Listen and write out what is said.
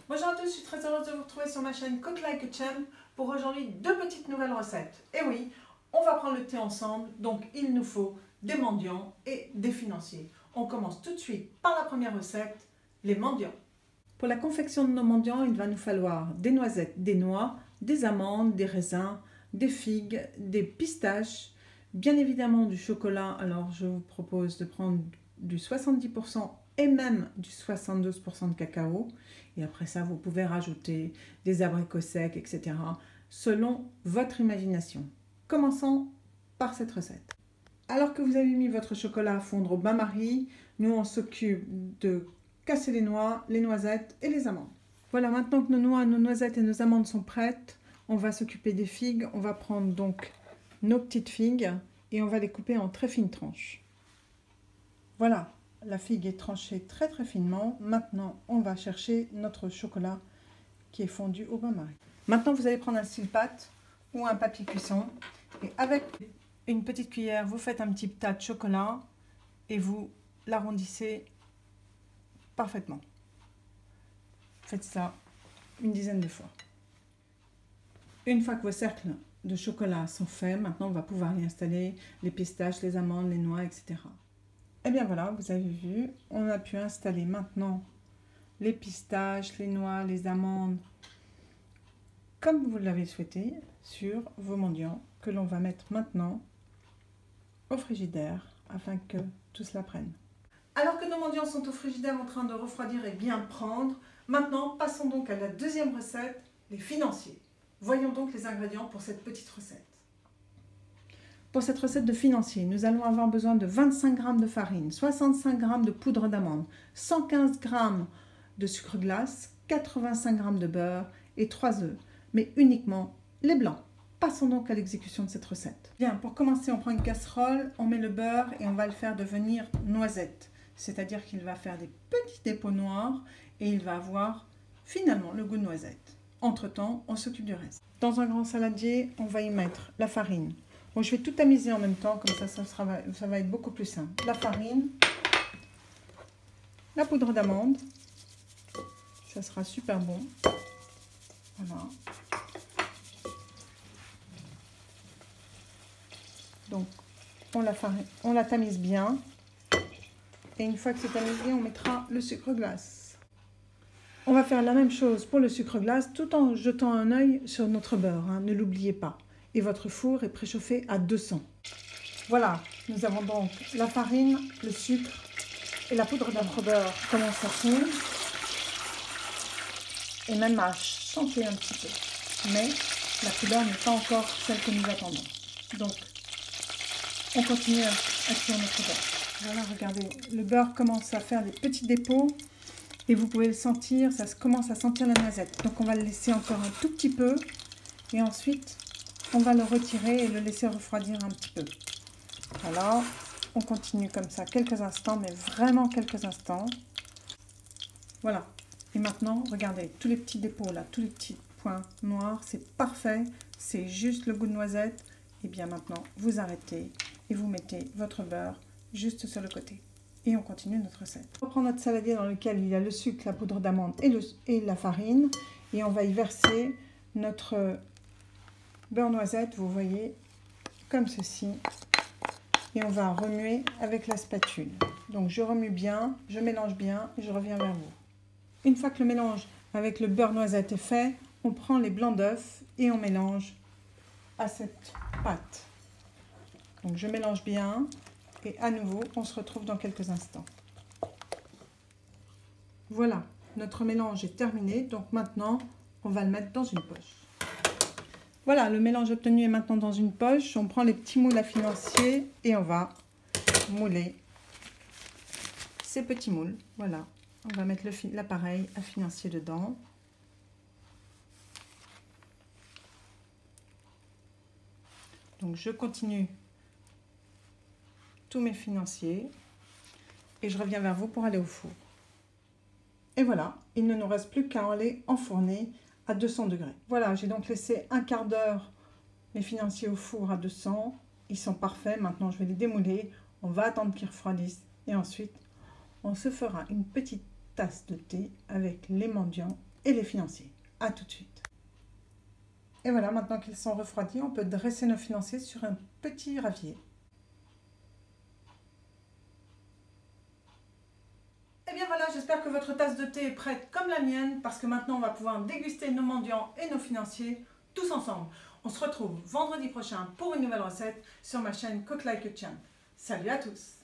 Bonjour à tous, je suis très heureuse de vous retrouver sur ma chaîne Cook Like a Champ pour aujourd'hui deux petites nouvelles recettes. Et oui, on va prendre le thé ensemble, donc il nous faut des mendiants et des financiers. On commence tout de suite par la première recette, les mendiants. Pour la confection de nos mendiants, il va nous falloir des noisettes, des noix, des amandes, des raisins, des figues, des pistaches, bien évidemment du chocolat. Alors je vous propose de prendre du 70% et même du 72% de cacao. Et après ça, vous pouvez rajouter des abricots secs, etc. selon votre imagination. Commençons par cette recette. Alors que vous avez mis votre chocolat à fondre au bain-marie, nous on s'occupe de casser les noix, les noisettes et les amandes. Voilà, maintenant que nos noix, nos noisettes et nos amandes sont prêtes, on va s'occuper des figues. On va prendre donc nos petites figues et on va les couper en très fines tranches. Voilà, la figue est tranchée très finement. Maintenant, on va chercher notre chocolat qui est fondu au bain-marie. Maintenant, vous allez prendre un style-pâte ou un papier cuisson et avec une petite cuillère, vous faites un petit tas de chocolat et vous l'arrondissez parfaitement. Faites ça une dizaine de fois. Une fois que vos cercles de chocolat sont faits, maintenant on va pouvoir y installer les pistaches, les amandes, les noix, etc. Et bien voilà, vous avez vu, on a pu installer maintenant les pistaches, les noix, les amandes, comme vous l'avez souhaité, sur vos mendiants que l'on va mettre maintenant au frigidaire afin que tout cela prenne. Alors que nos mendiants sont au frigidaire en train de refroidir et bien prendre, maintenant passons donc à la deuxième recette, les financiers. Voyons donc les ingrédients pour cette petite recette. Pour cette recette de financier, nous allons avoir besoin de 25 g de farine, 65 g de poudre d'amande, 115 g de sucre glace, 85 g de beurre et 3 œufs, mais uniquement les blancs. Passons donc à l'exécution de cette recette. Bien, pour commencer, on prend une casserole, on met le beurre et on va le faire devenir noisette. C'est-à-dire qu'il va faire des petits dépôts noirs et il va avoir finalement le goût de noisette. Entre-temps, on s'occupe du reste. Dans un grand saladier, on va y mettre la farine. Bon, je vais tout tamiser en même temps, comme ça, ça va être beaucoup plus simple. La farine, la poudre d'amande, ça sera super bon. Voilà. Donc, on la tamise bien. Et une fois que c'est tamisé, on mettra le sucre glace. On va faire la même chose pour le sucre glace tout en jetant un œil sur notre beurre, hein, ne l'oubliez pas. Et votre four est préchauffé à 200. Voilà, nous avons donc la farine, le sucre et la poudre notre beurre commence à fondre et même à chanter un petit peu. Mais la couleur n'est pas encore celle que nous attendons. Donc, on continue à cuire notre beurre. Voilà, regardez, le beurre commence à faire des petits dépôts. Et vous pouvez le sentir, ça commence à sentir la noisette. Donc on va le laisser encore un tout petit peu. Et ensuite, on va le retirer et le laisser refroidir un petit peu. Voilà, on continue comme ça quelques instants, mais vraiment quelques instants. Voilà. Et maintenant, regardez, tous les petits dépôts là, tous les petits points noirs, c'est parfait. C'est juste le goût de noisette. Et bien maintenant, vous arrêtez et vous mettez votre beurre juste sur le côté. Et on continue notre recette. On prend notre saladier dans lequel il y a le sucre, la poudre d'amande et la farine. Et on va y verser notre beurre noisette, vous voyez, comme ceci. Et on va remuer avec la spatule. Donc je remue bien, je mélange bien et je reviens vers vous. Une fois que le mélange avec le beurre noisette est fait, on prend les blancs d'œufs et on mélange à cette pâte. Donc je mélange bien. Et à nouveau, on se retrouve dans quelques instants. Voilà, notre mélange est terminé. Donc maintenant, on va le mettre dans une poche. Voilà, le mélange obtenu est maintenant dans une poche. On prend les petits moules à financier et on va mouler ces petits moules. Voilà, on va mettre l'appareil à financier dedans. Donc je continue tous mes financiers et je reviens vers vous pour aller au four. Et voilà, il ne nous reste plus qu'à aller enfourner à 200 degrés. Voilà, j'ai donc laissé un quart d'heure mes financiers au four à 200. Ils sont parfaits, maintenant je vais les démouler. On va attendre qu'ils refroidissent et ensuite on se fera une petite tasse de thé avec les mendiants et les financiers. A tout de suite. Et voilà, maintenant qu'ils sont refroidis, on peut dresser nos financiers sur un petit ravier. Et bien voilà, j'espère que votre tasse de thé est prête comme la mienne, parce que maintenant on va pouvoir déguster nos mendiants et nos financiers tous ensemble. On se retrouve vendredi prochain pour une nouvelle recette sur ma chaîne Cook Like a Champ. Salut à tous!